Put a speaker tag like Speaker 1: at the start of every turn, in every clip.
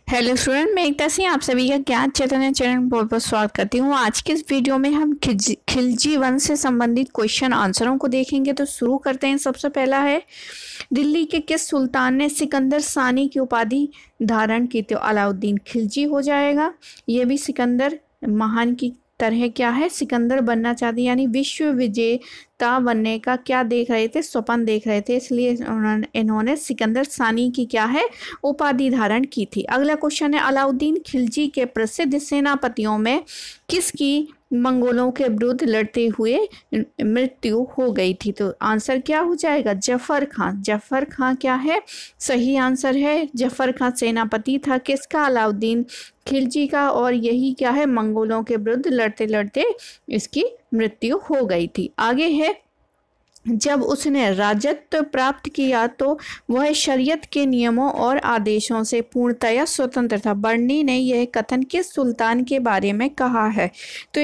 Speaker 1: Hello student, मैं एकता सिंह आप सभी का ज्ञान चैतन्य चैनल में बहुत बहुत स्वागत करती हूँ। आज के इस वीडियो में हम खिलजी वंश से संबंधित क्वेश्चन आंसरों को देखेंगे। तो शुरू करते हैं। सबसे पहला है, दिल्ली के किस सुल्तान ने सिकंदर सानी की उपाधि धारण की? तो अलाउद्दीन खिलजी हो जाएगा। ये भी सिकंदर महान की तरह क्या है, सिकंदर बनना चाहते, यानी विश्व विजेता बनने का क्या देख रहे थे, स्वप्न देख रहे थे, इसलिए इन्होंने सिकंदर सानी की क्या है, उपाधि धारण की थी। अगला क्वेश्चन है, अलाउद्दीन खिलजी के प्रसिद्ध सेनापतियों में किसकी मंगोलों के विरुद्ध लड़ते हुए मृत्यु हो गई थी? तो आंसर क्या हो जाएगा, जफर खान। जफर खान क्या है, सही आंसर है। जफर खान सेनापति था किसका, अलाउद्दीन खिलजी का, और यही क्या है, मंगोलों के विरुद्ध लड़ते लड़ते इसकी मृत्यु हो गई थी। आगे है, जब उसने राजत्व प्राप्त किया तो वह शरीयत के नियमों और आदेशों से पूर्णतया स्वतंत्र था। बर्नी ने यह कथन किस सुल्तान के बारे में कहा है? तो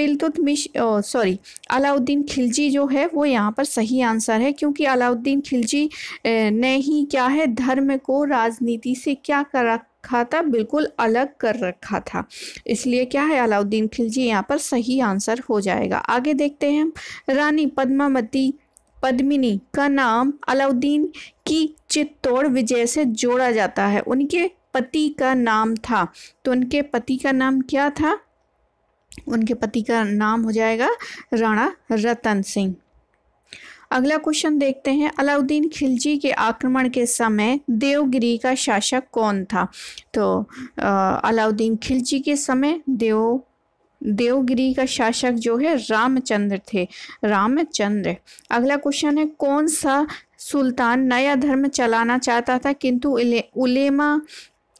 Speaker 1: अलाउद्दीन खिलजी जो है वो यहाँ पर सही आंसर है, क्योंकि अलाउद्दीन खिलजी ने ही क्या है, धर्म को राजनीति से क्या कर रखा था, बिल्कुल अलग कर रखा था। इसलिए क्या है, अलाउद्दीन खिलजी यहाँ पर सही आंसर हो जाएगा। आगे देखते हैं, रानी पद्मिनी का नाम अलाउद्दीन की चित्तौड़ विजय से जोड़ा जाता है। उनके पति का नाम था, तो उनके पति का नाम क्या था? उनके पति का नाम हो जाएगा राणा रतन सिंह। अगला क्वेश्चन देखते हैं, अलाउद्दीन खिलजी के आक्रमण के समय देवगिरी का शासक कौन था? तो अलाउद्दीन खिलजी के समय देवगिरी का शासक जो है रामचंद्र थे, रामचंद्र। अगला क्वेश्चन है, कौन सा सुल्तान नया धर्म चलाना चाहता था किंतु उलेमा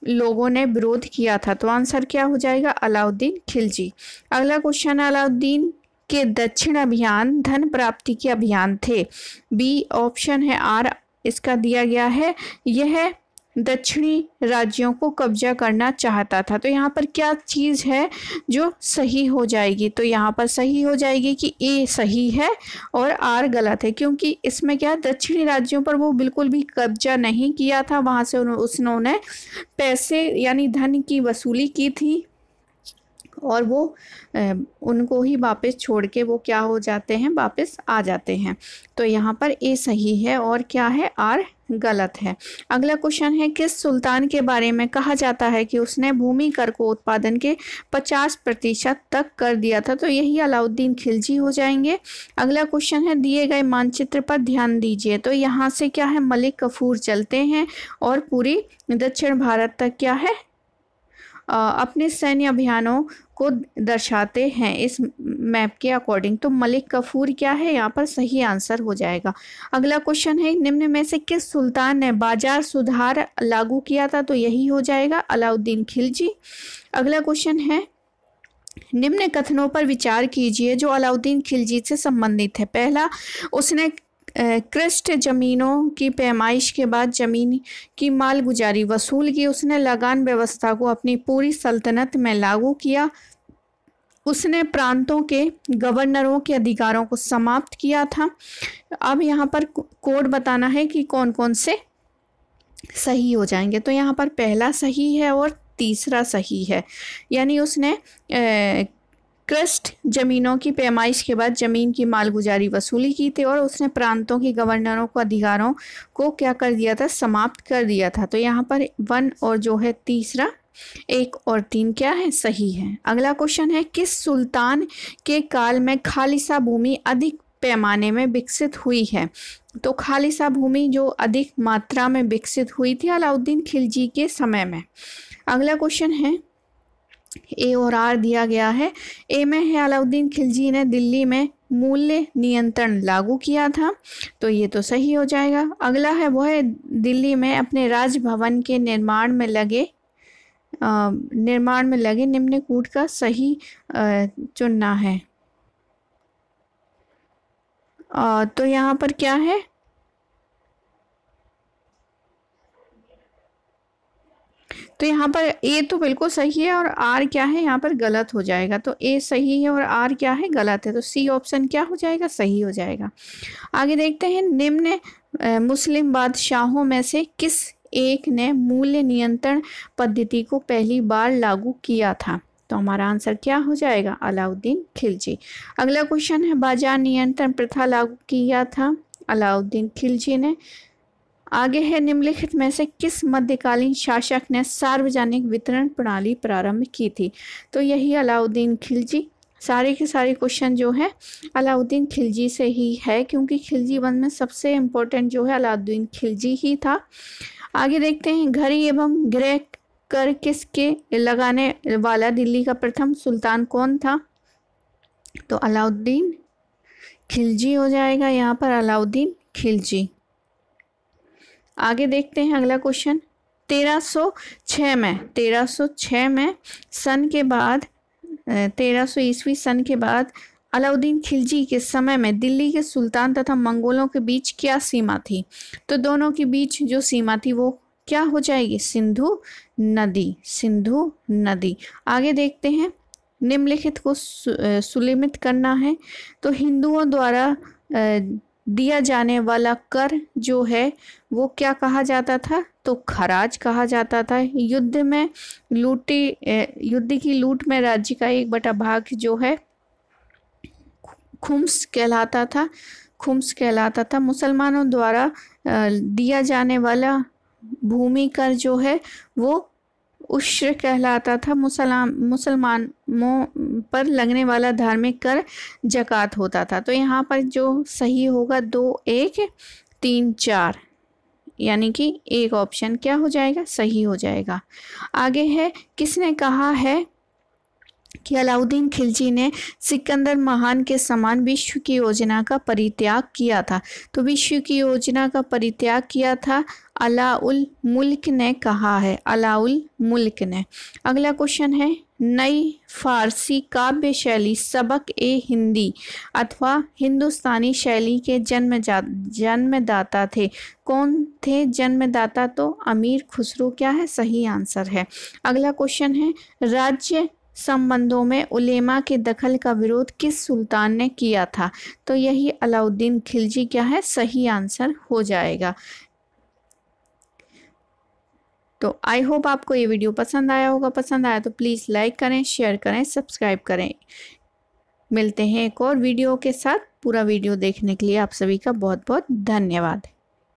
Speaker 1: लोगों ने विरोध किया था? तो आंसर क्या हो जाएगा, अलाउद्दीन खिलजी। अगला क्वेश्चन है, अलाउद्दीन के दक्षिण अभियान धन प्राप्ति के अभियान थे। बी ऑप्शन है आर इसका दिया गया है, यह दक्षिणी राज्यों को कब्जा करना चाहता था। तो यहाँ पर क्या चीज़ है जो सही हो जाएगी? तो यहाँ पर सही हो जाएगी कि ए सही है और आर गलत है, क्योंकि इसमें क्या, दक्षिणी राज्यों पर वो बिल्कुल भी कब्जा नहीं किया था, वहाँ से उन्होंने पैसे यानी धन की वसूली की थी और वो उनको ही वापस छोड़ के वो क्या हो जाते हैं, वापस आ जाते हैं। तो यहाँ पर ए सही है और क्या है, आर गलत है। अगला क्वेश्चन है, किस सुल्तान के बारे में कहा जाता है कि उसने भूमि कर को उत्पादन के 50% तक कर दिया था? तो यही अलाउद्दीन खिलजी हो जाएंगे। अगला क्वेश्चन है, दिए गए मानचित्र पर ध्यान दीजिए। तो यहाँ से क्या है, मलिक कफूर चलते हैं और पूरी दक्षिण भारत तक क्या है, अपने सैन्य अभियानों को दर्शाते हैं इस मैप के अकॉर्डिंग। तो मलिक कफूर क्या है, यहाँ पर सही आंसर हो जाएगा। अगला क्वेश्चन है, निम्न में से किस सुल्तान ने बाजार सुधार लागू किया था? तो यही हो जाएगा अलाउद्दीन खिलजी। अगला क्वेश्चन है, निम्न कथनों पर विचार कीजिए जो अलाउद्दीन खिलजी से संबंधित है। पहला, उसने कृष्ट जमीनों की पैमाइश के बाद जमीन की मालगुजारी वसूल की। उसने लगान व्यवस्था को अपनी पूरी सल्तनत में लागू किया। उसने प्रांतों के गवर्नरों के अधिकारों को समाप्त किया था। अब यहाँ पर कोड बताना है कि कौन कौन से सही हो जाएंगे। तो यहाँ पर पहला सही है और तीसरा सही है, यानी उसने कृष्ट जमीनों की पैमाइश के बाद जमीन की मालगुजारी वसूली की थी और उसने प्रांतों के गवर्नरों को अधिकारों को क्या कर दिया था, समाप्त कर दिया था। तो यहाँ पर 1 और जो है तीसरा 1 और 3 क्या है, सही है। अगला क्वेश्चन है, किस सुल्तान के काल में खालिसा भूमि अधिक पैमाने में विकसित हुई है? तो खालिसा भूमि जो अधिक मात्रा में विकसित हुई थी अलाउद्दीन खिलजी के समय में। अगला क्वेश्चन है, ए और आर दिया गया है। ए में है, अलाउद्दीन खिलजी ने दिल्ली में मूल्य नियंत्रण लागू किया था, तो ये तो सही हो जाएगा। अगला है, वह दिल्ली में अपने राजभवन के निर्माण में लगे निम्न कूट का सही चुनना है। तो यहाँ पर क्या है, तो यहाँ पर ए तो बिल्कुल सही है और आर क्या है, यहाँ पर गलत हो जाएगा। तो ए सही है और आर क्या है, गलत है। तो सी ऑप्शन क्या हो जाएगा, सही हो जाएगा। आगे देखते हैं, निम्न मुस्लिम बादशाहों में से किस एक ने मूल्य नियंत्रण पद्धति को पहली बार लागू किया था? तो हमारा आंसर क्या हो जाएगा? अलाउद्दीन खिलजी। अगला क्वेश्चन है, बाजार नियंत्रण प्रथा लागू किया था? अलाउद्दीन खिलजी ने। आगे है, निम्नलिखित में से किस मध्यकालीन शासक ने सार्वजनिक वितरण प्रणाली प्रारंभ की थी? तो यही अलाउद्दीन खिलजी। सारे के सारे क्वेश्चन जो है अलाउद्दीन खिलजी से ही है, क्योंकि खिलजी वंश में सबसे इम्पोर्टेंट जो है अलाउद्दीन खिलजी ही था। आगे देखते हैं, घड़ी एवं गृह कर किसके लगाने वाला दिल्ली का प्रथम सुल्तान कौन था? तो अलाउद्दीन खिलजी हो जाएगा यहाँ पर, अलाउद्दीन खिलजी। आगे देखते हैं अगला क्वेश्चन, 1306 में सन के बाद 1300 ईस्वी सन के बाद अलाउद्दीन खिलजी के समय में दिल्ली के सुल्तान तथा मंगोलों के बीच क्या सीमा थी? तो दोनों के बीच जो सीमा थी वो क्या हो जाएगी? सिंधु नदी, सिंधु नदी। आगे देखते हैं, निम्नलिखित को सुलिमित करना है। तो हिंदुओं द्वारा दिया जाने वाला कर जो है वो क्या कहा जाता था? तो खराज कहा जाता था। युद्ध की लूट में राज्य का 1/भाग जो है खुम्स कहलाता था, खुम्स कहलाता था। मुसलमानों द्वारा दिया जाने वाला भूमि कर जो है वो उश्र कहलाता था। मुसलमानों पर लगने वाला धार्मिक कर जकात होता था। तो यहाँ पर जो सही होगा 2, 1, 3, 4, यानी कि एक ऑप्शन क्या हो जाएगा? सही हो जाएगा। आगे है, किसने कहा है कि अलाउद्दीन खिलजी ने सिकंदर महान के समान विश्व की योजना का परित्याग किया था? तो विश्व की योजना का परित्याग किया था अलाउल मुल्क ने कहा है, अलाउल मुल्क ने। अगला क्वेश्चन है, नई फारसी काव्य शैली सबक ए हिंदी अथवा हिंदुस्तानी शैली के जन्मदाता थे? कौन थे जन्मदाता? तो अमीर खुसरो क्या है? सही आंसर है। अगला क्वेश्चन है, राज्य संबंधों में उलेमा के दखल का विरोध किस सुल्तान ने किया था? तो यही अलाउद्दीन खिलजी क्या है? सही आंसर हो जाएगा। तो आई होप आपको ये वीडियो पसंद आया होगा। पसंद आया तो प्लीज़ लाइक करें, शेयर करें, सब्सक्राइब करें। मिलते हैं एक और वीडियो के साथ। पूरा वीडियो देखने के लिए आप सभी का बहुत बहुत धन्यवाद।